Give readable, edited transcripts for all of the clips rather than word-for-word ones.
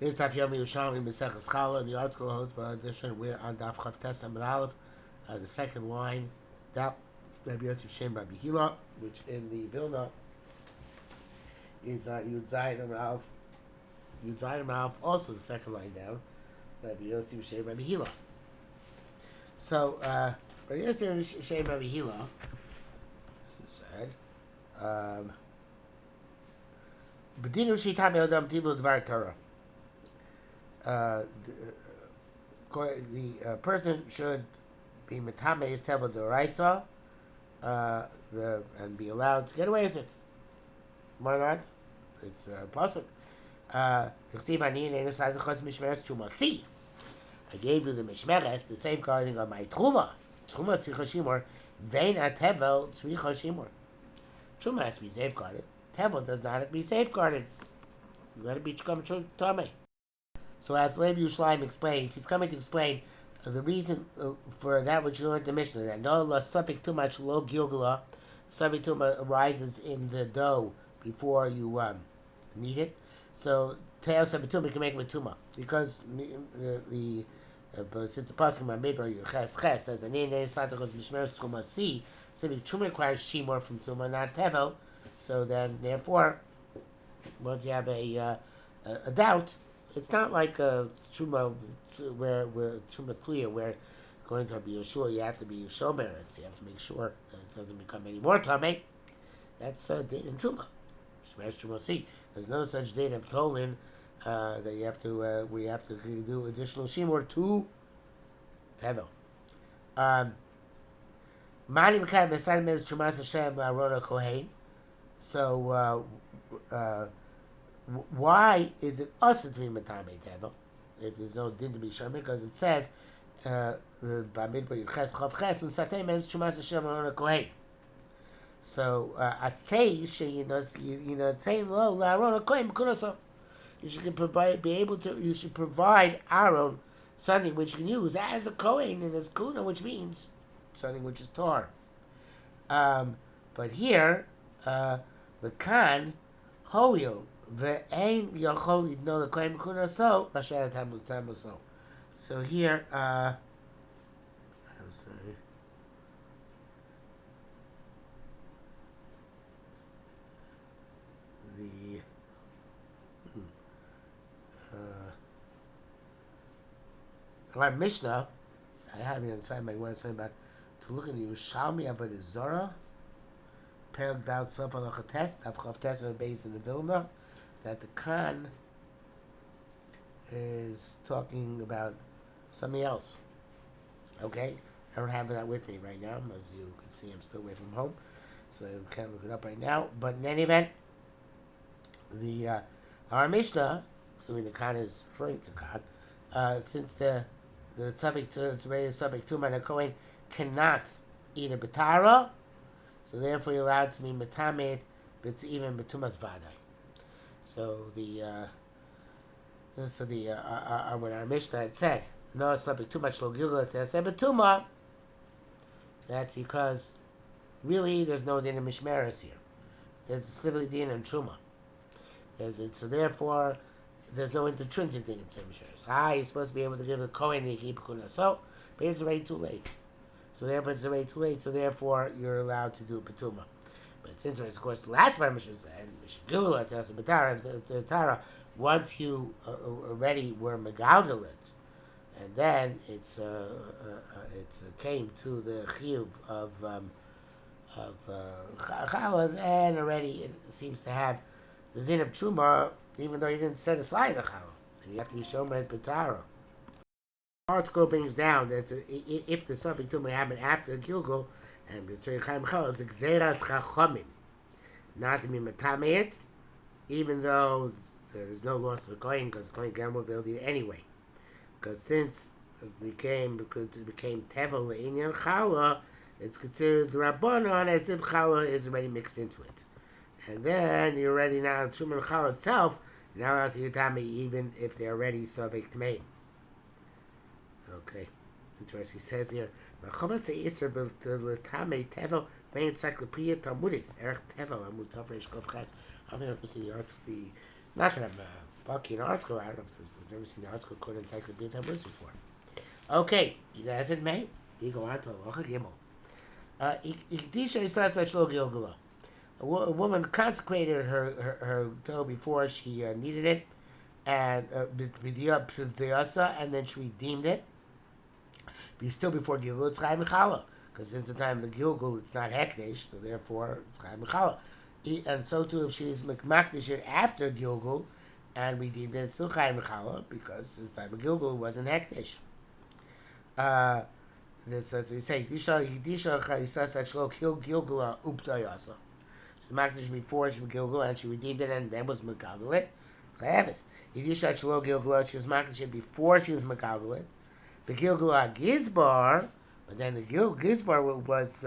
This Daf Yomi Yerushalmi Challah. The article hosts by edition. We're on Daf Chav Tes Amud Aleph, the second line. Daf Rabbi Yosef Shem Rabbi Hila, which in the Vilna is Yud Zayin Amud Aleph. Yud Zayin Amud Aleph, also the second line down. Rabbi Yosef Shem Rabbi Hila. So Rabbi Yosef Shem Rabbi Hila said. B'dinu Shitam Yodam Tibul Dvar Torah. The person should be metame his tevel d'oraisa, and be allowed to get away with it. Why not? It's pasuk. See, I gave you the mishmeres, the safeguarding of my truma. Truma tzricha shimur, vein at tevel tzricha shimur. Truma has to be safeguarded. Tevel does not have to be safeguarded. Let it be come true tame. So as Lev Yerushalmi explains, he's coming to explain the reason for that which you learned the Mishnah, that no suffix too much lo gilgula, suffix too much arises in the dough before you knead it. So te'el sabituma can make it with tuma, because since the pasuk on Midbar Ches says an in it's not because mishmeres tuma si, so tuma requires shimor from tuma, not tevel. So then, therefore, once you have a doubt. It's not like a truma where truma clear, where going to be sure you have to be shomer. You have to make sure that it doesn't become any more tamei. That's din in truma. Shmeres truma see. There's no such din of tolin that you have to. We have to do additional shimor to tevel. Mani mekayim b'sadim is trumas Hashem Aaron Kohen. So. Why is it us to be matame tevel? If there's no din to be shomer, because it says the Bamidbar Ches Chav Ches and Satei means Chumas Hashem Aaron Kohen. So I say saying lo Aaron Kohen b'kunaso. You should provide Aaron something which you can use as a Kohen and as kuna, which means something which is tar. But here the kan hoyo. Ve'ein yachol yidno l'kohen b'kuna so rashay tamuz so. So here, I'm sorry. Our Mishnah, I have it inside my words saying about to look at the Yerushalmi Avodah Zarah, Perek Daut Sof Halacha Tes, Chav Tes based in the Vilna. That the Khan is talking about something else. Okay? I don't have that with me right now. As you can see, I'm still away from home. So I can't look it up right now. But in any event, our Mishnah, assuming the Khan is referring to Khan, since the subject to it's already a subject to man Kohen cannot eat a betara, so therefore you're allowed to be metamed, but even betumas vadai. So when our Mishnah had said no subject too much lo gilgul to say betuma, that's because really there's no din in mishmeres here. There's specifically din in truma. So therefore there's no intrinsic din in mishmeres. You're supposed to be able to give a kohen and keep kuna. So, but it's already too late. So therefore it's already too late. So therefore you're allowed to do betuma. But it's interesting, of course, the last part of Mishnah said, the Tara, once you already were megalgalit, and then it came to the chiyuv of chalas, and already it seems to have the din of truma, even though you didn't set aside the challah, and you have to be shomer at betara. The article brings down that if the subject may happen after the gilgul, and B'tzei Chaim Chal is Gzeras Chachomim, not to be metameet, even though there's no loss to the Kohen, because the Kohen can be able to eat anyway. Because since it became Tevel Le'inyan Challah, it's considered the Rabbanon as if Challah is already mixed into it. And then you're ready now, Shuman Challah itself, you're not allowed to eat Tame even if they're already Sovek Tmeim. Okay. Interesting. He says here, Tevel by Encyclopedia Talmudis, Erech Tevel, Amud Tafresh Kov Ches. I don't know if you see the art, not that I'm Bucky and article. I don't know if I've never seen the article called Encyclopedia Tammuz before. Okay, as it may, you go on to Halacha Gimel. Ikdisha Yisasa Shlo Gilgula. A woman consecrated her toe before she needed it, and and then she redeemed it. Still before Gilgul, it's Chayim Challah, because since the time of the Gilgul, it's not Hekdesh, so therefore it's Chayim Challah. And so too, if she's Makdish it after Gilgul and redeemed it, it's still Chayim Challah, because the time of Gilgul wasn't Hekdesh. That's what we say. Disha Chayisas Shlo Gilgula Uptayasa. She's Makdish before she was Gilgul, and she redeemed it, and then was Makagulit. Chayavis. Disha Shlo Gilgula, she was Makdish before she was Makagulit. The Gilgula Gizbar, but then the Gizbar was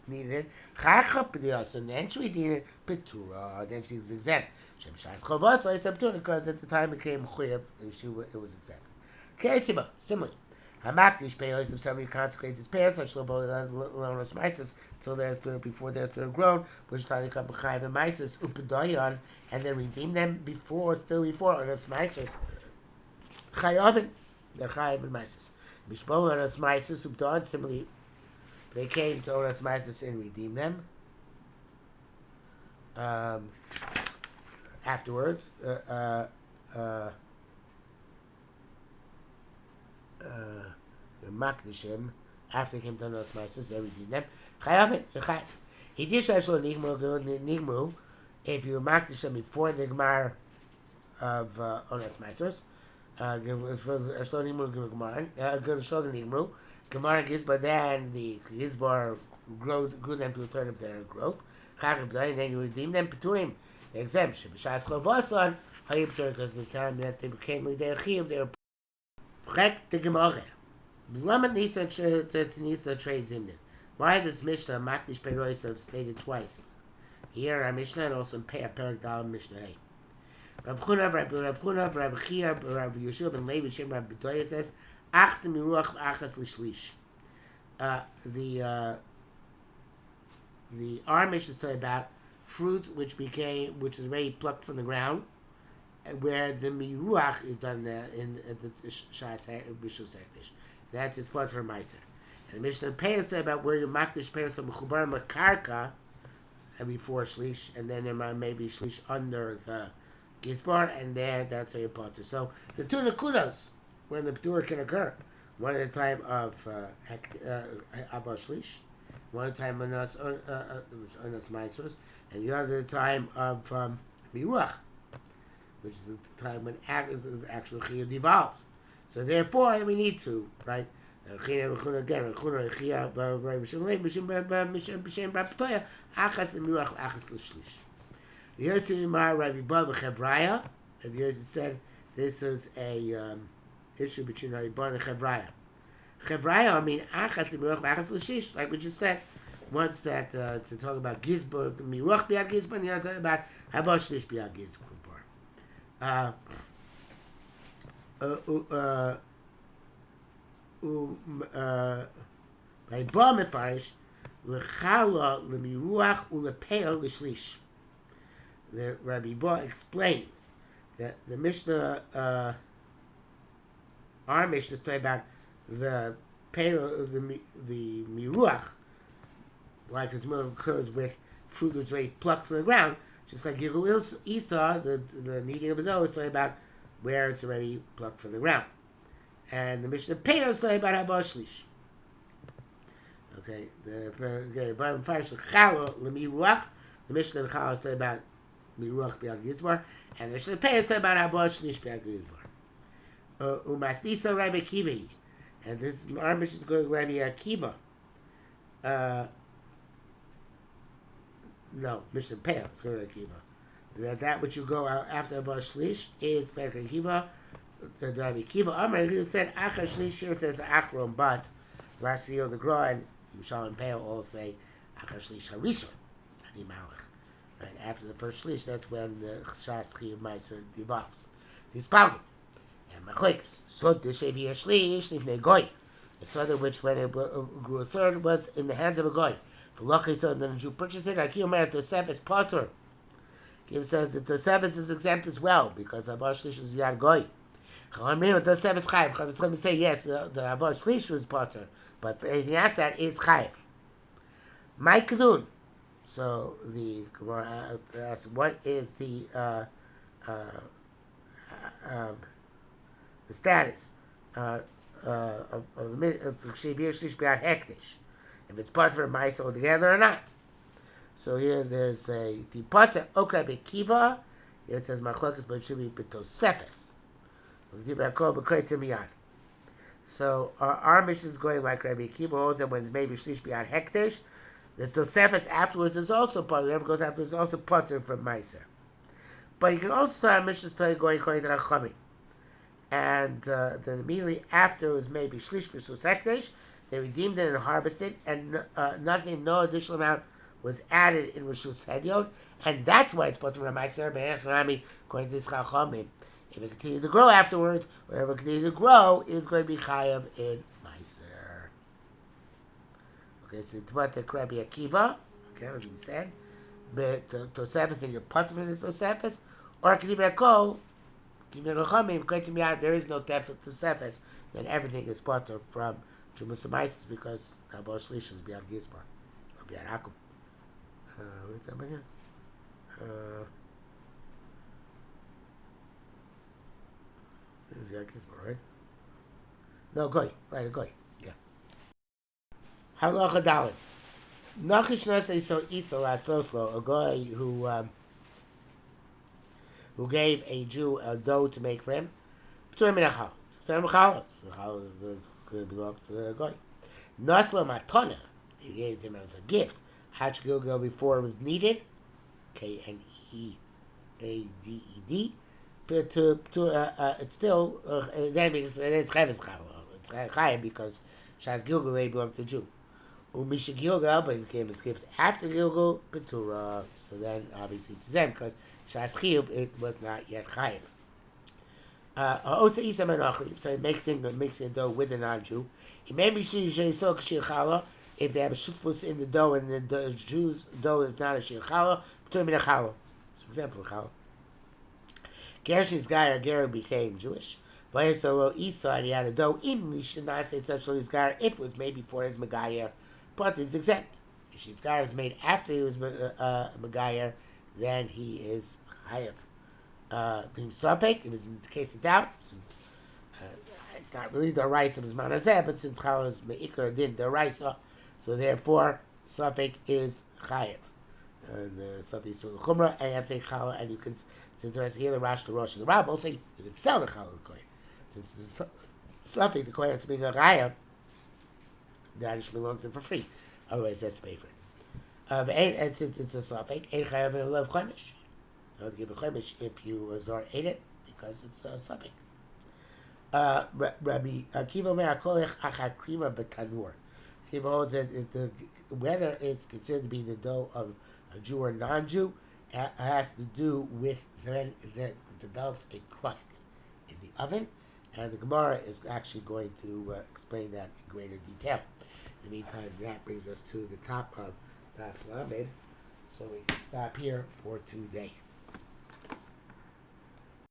needed. And then she needed Petura. Then she was exempt. Because at the time it came Chuyev, it was exempt. Ketzima, similarly. Hamakdish payers, if somebody consecrates his payers, such lonos mises, till they're before they're grown, which time they come b'chayiv and mises, upedayon, and then redeem them still before onos mises. Chayavin. They're Chayiv and Mises. Mishbol Onas Mises, Ubdon, similarly, they came to Onas Mises and redeemed them. Afterwards, Makdishim, after they came to Onas Mises, they redeemed them. Chayavin, Chayiv. He did Shashlo Nigmu, if you Makdishim before the Gemar of Onas Mises. Gemara gives, but then the Gizbar grew them to a third of their growth. And then you redeem them, Peturim, the exemption. Because the time that they became Lidei Chiv, they were Frek the Gemara. Why does Mishnah Makdish Perois stated twice? Here our Mishnah and also in Perak Dal Mishnah. Rav Chuna, Rav Chia, Rav Yeshua ben Levi, Shem Rav B'toya says, Achs miruach achas l'shlish. The Amish is talking about fruit which is already plucked from the ground, where the miruach is done in the Shas B'shus Hekdesh. That's his part for Meiser. And the Mishnah Pei is talking about where you makdish pei some mechubar makarka before shlish, and then there might be shlish under the Gizbar, and that's how you potter. So the two nakudas when the Petur can occur, one at a time of Shlish, one at a time on us Maisros, and the other time of Miruach, which is the time when the actual Chiyah devolves. So therefore, we need to, right? Yosef Rabbi Bava Chevraya. Rabbi Yosef said this was a issue between Rabbi Bava and Chevraya. Chevraya, I mean, achas miruach achas l'shish, like we just said. Once that to talk about gizbar miruach biad gizbar, and the other about havash shlish biad gizbar. Rabbi Bava mefarish lechala lemiruach ulepeil l'shlish. The Rabbi Ba explains that the Mishnah, our Mishnah is talking about the miruach, like as more occurs with fruit that's already plucked from the ground, just like Gilgul Isa, the kneading of the dough is talking about where it's already plucked from the ground. And the Mishnah Pei is talking about Havashlish. Okay, the Bible Farish Chala Lemiruach, the Mishnah in Chala is talking about Miruach Bial Gizbar, and the Mishnah Pei is talking about Havashlish Bial Gizbar. Umasnisa Rabbi Kiva, and this our Mishnah is going to Rabbi Akiva. No, Mishnah Pei is going to Akiva. That which you go out after Havashlish is like Akiva. Rabbi Akiva Amar, he said Achar Shlish, here says Achron, but Rashi the Gra and Yerushalmi Challah all say Achar Shlish Harishon, Ani Malach. Right after the first Shlish, that's when the Shas Chiv Meiser develops. These Pagim and Machlekes. So the Shevi Shlish Nifnei Goy. The soda which when it grew a third was in the hands of a Goy. For Lachis, and then the Jew purchased it. Akiva Mer Tosef is Potter. Kim says that Tosefes is exempt as well because Avo Shlish is Yad Goy. Tosefes Chayiv. Chachamim say yes, the Avo Shlish was Potter, but anything after that is Chayiv. My Kedun. So the Gemara asks, what is the status of Shevir Shlish B'Yad Hektish? If it's part of a mice altogether or not. So here there's a Tipata Okra Bekiva. Here it says Machlokas, but it should be B'Tosefes. So our mission is going like Rabbi Akiva holds that when it's maybe Shlish B'Yad Hektish, the Tosefes afterwards is also part. Whatever goes afterwards is also Potter from Meiser. But you can also start our mission story going according to Rachamim. And then immediately after it was maybe Shlish B'Shus Hektish, they redeemed it and harvested, and nothing, no additional amount was added in Rishus Hedyot, and that's why it's Potter from Meiser. According to this Chachamim, if it continues to grow afterwards, whatever continues to grow is going to be Chayav in Meiser. Okay, so it's about the Rabbi Akiva, okay, as we said, but Tosefes and your Potter from the Tosefes, or K'div Rakol, there is no depth of Tosefes, then everything is Potter from Chumas Meiser because Abo Shlish is beyond Gizbar, or beyond Akum. What's that here? This is beyond Gizbar, right? No, Goy, right, a Goy, yeah. Halacha Dalet. Nachish Nasei so Isol Asoslo, a Goy who gave a Jew a dough to make for him. P'turim min ha'chal. P'turim min ha'chal. The chal belongs to the Goy. Naslo Matona, he gave him as a gift. Hach Gilgal before it was needed. K-N-E-A-D-E-D. But it's still, then because it's Chavis Chal. It's Chayim because Shas Gilgal they belong to Jew. Umisha Gilgal, but he gave his gift after Gilgal, Petura. So then obviously it's them because Shas Chiyuv it was not yet Chayiv. Osa Isa Menachri, so he makes a dough with a non-Jew. He may be Shir Challah if they have a shufus in the dough and the Jew's dough is not a Shir Challah, Petura Min Challah. It's an example of Challah. Gershon's guy or Ger became Jewish. Vayasolo Esau and he had a dough. Even we should not say such a Gar if it was made before his Megayer, but is exempt. If his Gar is made after he was Megayer, then he is Chayav. Being Safek, it was in the case of doubt. Since, it's not really the rice of his Manazeh, but since Challah is Me'ikar did the rice, so therefore Safek is Chayav. And Safek is Chumrah, and you have to take Challah, and you can. It's interesting here, the Rash, the Rosh, and the Rab also you can sell the Challah the coin. Since it's Safek, the coin has to be a Chayav, that it should belong to him for free. Otherwise, that's to pay for it. And since it's a Safek, ain't Chayav in love Chaimish. You don't give a Chaimish if you Zor ate it, because it's a Safek. Rabbi Akiva Me'akolech Achakrima B'tanur. Akiva holds that whether it's considered to be the dough of a Jew or non-Jew has to do with then that develops a crust in the oven, and the Gemara is actually going to explain that in greater detail. In the meantime, that brings us to the top of Daf Lamed, so we can stop here for today.